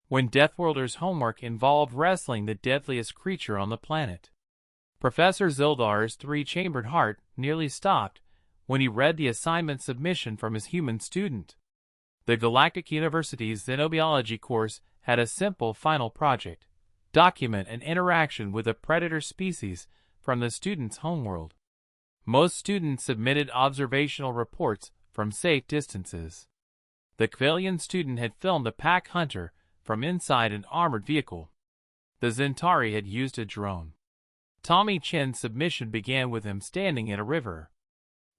when Deathworlder's homework involved wrestling the deadliest creature on the planet. Professor Zildar's three-chambered heart nearly stopped when he read the assignment submission from his human student. The Galactic University's Xenobiology course had a simple final project: document an interaction with a predator species from the student's homeworld. Most students submitted observational reports from safe distances. The Kvalian student had filmed a pack hunter from inside an armored vehicle. The Zentari had used a drone. Tommy Chen's submission began with him standing in a river.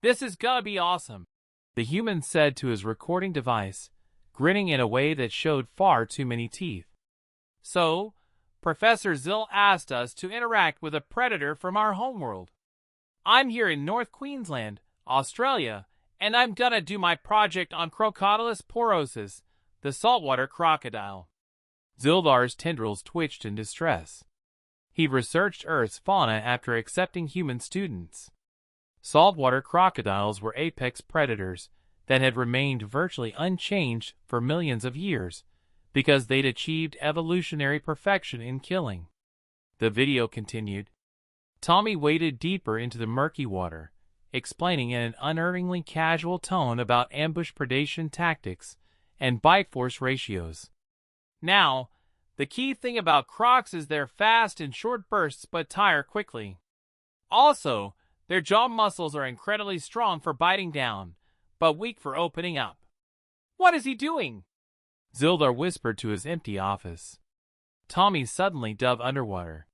"This is gonna be awesome," the human said to his recording device, grinning in a way that showed far too many teeth. "So, Professor Zil asked us to interact with a predator from our homeworld. I'm here in North Queensland, Australia, and I'm gonna do my project on Crocodilus porosus, the saltwater crocodile." Zildar's tendrils twitched in distress. He researched Earth's fauna after accepting human students. Saltwater crocodiles were apex predators that had remained virtually unchanged for millions of years because they'd achieved evolutionary perfection in killing. The video continued. Tommy waded deeper into the murky water, explaining in an unerringly casual tone about ambush predation tactics and bite force ratios. "Now, the key thing about crocs is they're fast in short bursts but tire quickly. Also, their jaw muscles are incredibly strong for biting down, but weak for opening up." "What is he doing?" Zildar whispered to his empty office. Tommy suddenly dove underwater.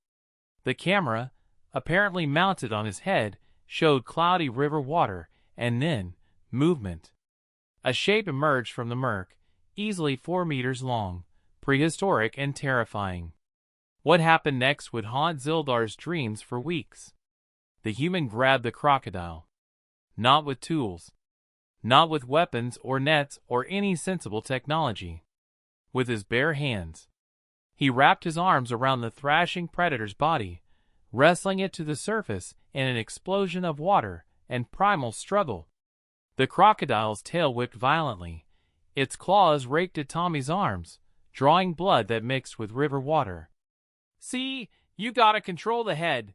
The camera, apparently mounted on his head, showed cloudy river water and then movement. A shape emerged from the murk, easily 4 meters long, prehistoric and terrifying. What happened next would haunt Zildar's dreams for weeks. The human grabbed the crocodile. Not with tools. Not with weapons or nets or any sensible technology. With his bare hands. He wrapped his arms around the thrashing predator's body, wrestling it to the surface in an explosion of water and primal struggle. The crocodile's tail whipped violently. Its claws raked at Tommy's arms, drawing blood that mixed with river water. "See, you gotta control the head,"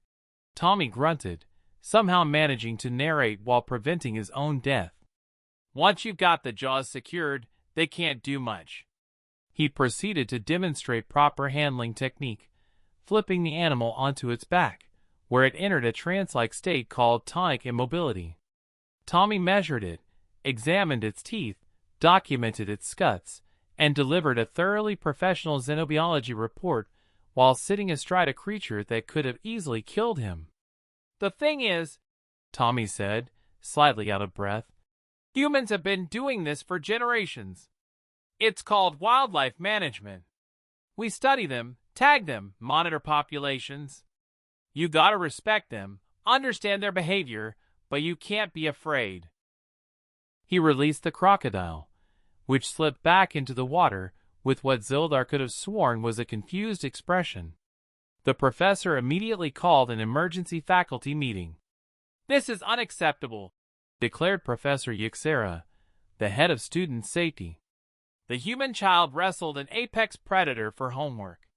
Tommy grunted, somehow managing to narrate while preventing his own death. "Once you've got the jaws secured, they can't do much." He proceeded to demonstrate proper handling technique, flipping the animal onto its back, where it entered a trance-like state called tonic immobility. Tommy measured it, examined its teeth, documented its scuts, and delivered a thoroughly professional xenobiology report while sitting astride a creature that could have easily killed him. "The thing is," Tommy said, slightly out of breath, "humans have been doing this for generations. It's called wildlife management. We study them, tag them, monitor populations. You gotta respect them, understand their behavior, but you can't be afraid." He released the crocodile, which slipped back into the water with what Zildar could have sworn was a confused expression. The professor immediately called an emergency faculty meeting. "This is unacceptable," declared Professor Yixera, the head of student safety. "The human child wrestled an apex predator for homework.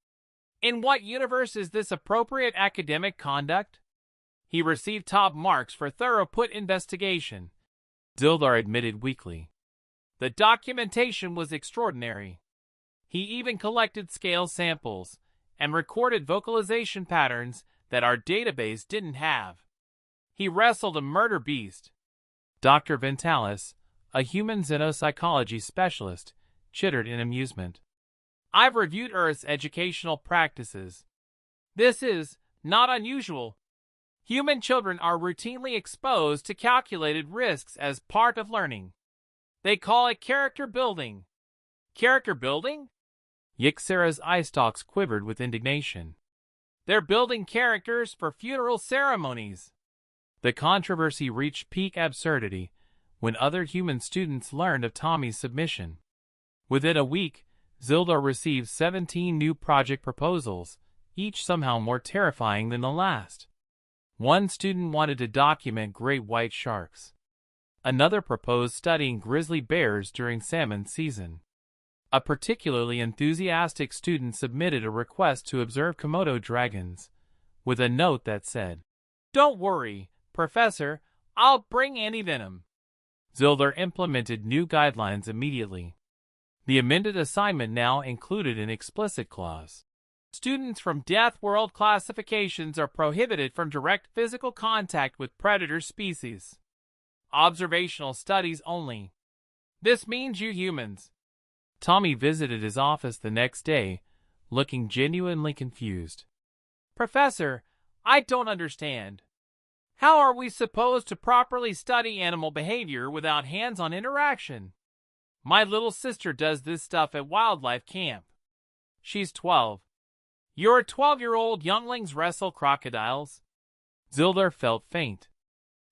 In what universe is this appropriate academic conduct? He received top marks for thorough investigation," Zildar admitted weakly. "The documentation was extraordinary. He even collected scale samples and recorded vocalization patterns that our database didn't have. He wrestled a murder beast." Dr. Ventalis, a human xenopsychology specialist, chittered in amusement. "I've reviewed Earth's educational practices. This is not unusual. Human children are routinely exposed to calculated risks as part of learning. They call it character building." "Character building?" Yixera's eye stalks quivered with indignation. "They're building characters for funeral ceremonies." The controversy reached peak absurdity when other human students learned of Tommy's submission. Within a week, Zildar received 17 new project proposals, each somehow more terrifying than the last. One student wanted to document great white sharks. Another proposed studying grizzly bears during salmon season. A particularly enthusiastic student submitted a request to observe Komodo dragons, with a note that said, "Don't worry, Professor, I'll bring antivenom." Zildar implemented new guidelines immediately. The amended assignment now included an explicit clause. Students from Deathworld classifications are prohibited from direct physical contact with predator species. Observational studies only. This means you humans. Tommy visited his office the next day, looking genuinely confused. "Professor, I don't understand. How are we supposed to properly study animal behavior without hands-on interaction? My little sister does this stuff at wildlife camp. She's 12. Your 12-year-old younglings wrestle crocodiles?" Zildar felt faint.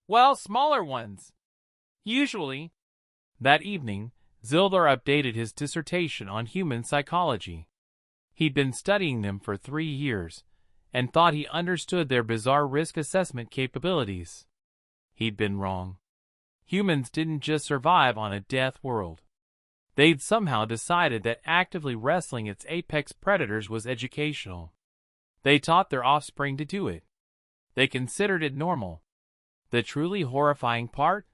"Well, smaller ones. Usually." That evening, Zildar updated his dissertation on human psychology. He'd been studying them for 3 years, and thought he understood their bizarre risk assessment capabilities. He'd been wrong. Humans didn't just survive on a death world. They'd somehow decided that actively wrestling its apex predators was educational. They taught their offspring to do it. They considered it normal. The truly horrifying part?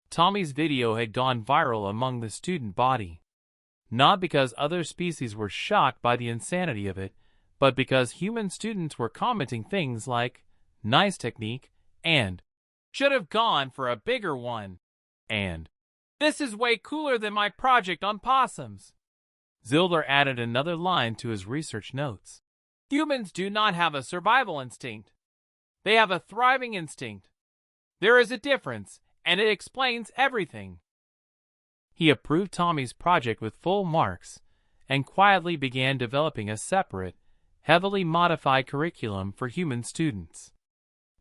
Tommy's video had gone viral among the student body. Not because other species were shocked by the insanity of it, but because human students were commenting things like, "Nice technique," and "Should have gone for a bigger one," and "This is way cooler than my project on possums." Zildar added another line to his research notes. "Humans do not have a survival instinct. They have a thriving instinct. There is a difference, and it explains everything." He approved Tommy's project with full marks, and quietly began developing a separate, heavily modified curriculum for human students.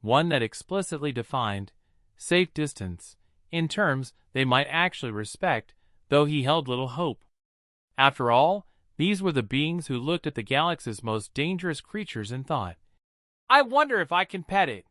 One that explicitly defined safe distance in terms they might actually respect, though he held little hope. After all, these were the beings who looked at the galaxy's most dangerous creatures and thought, "I wonder if I can pet it."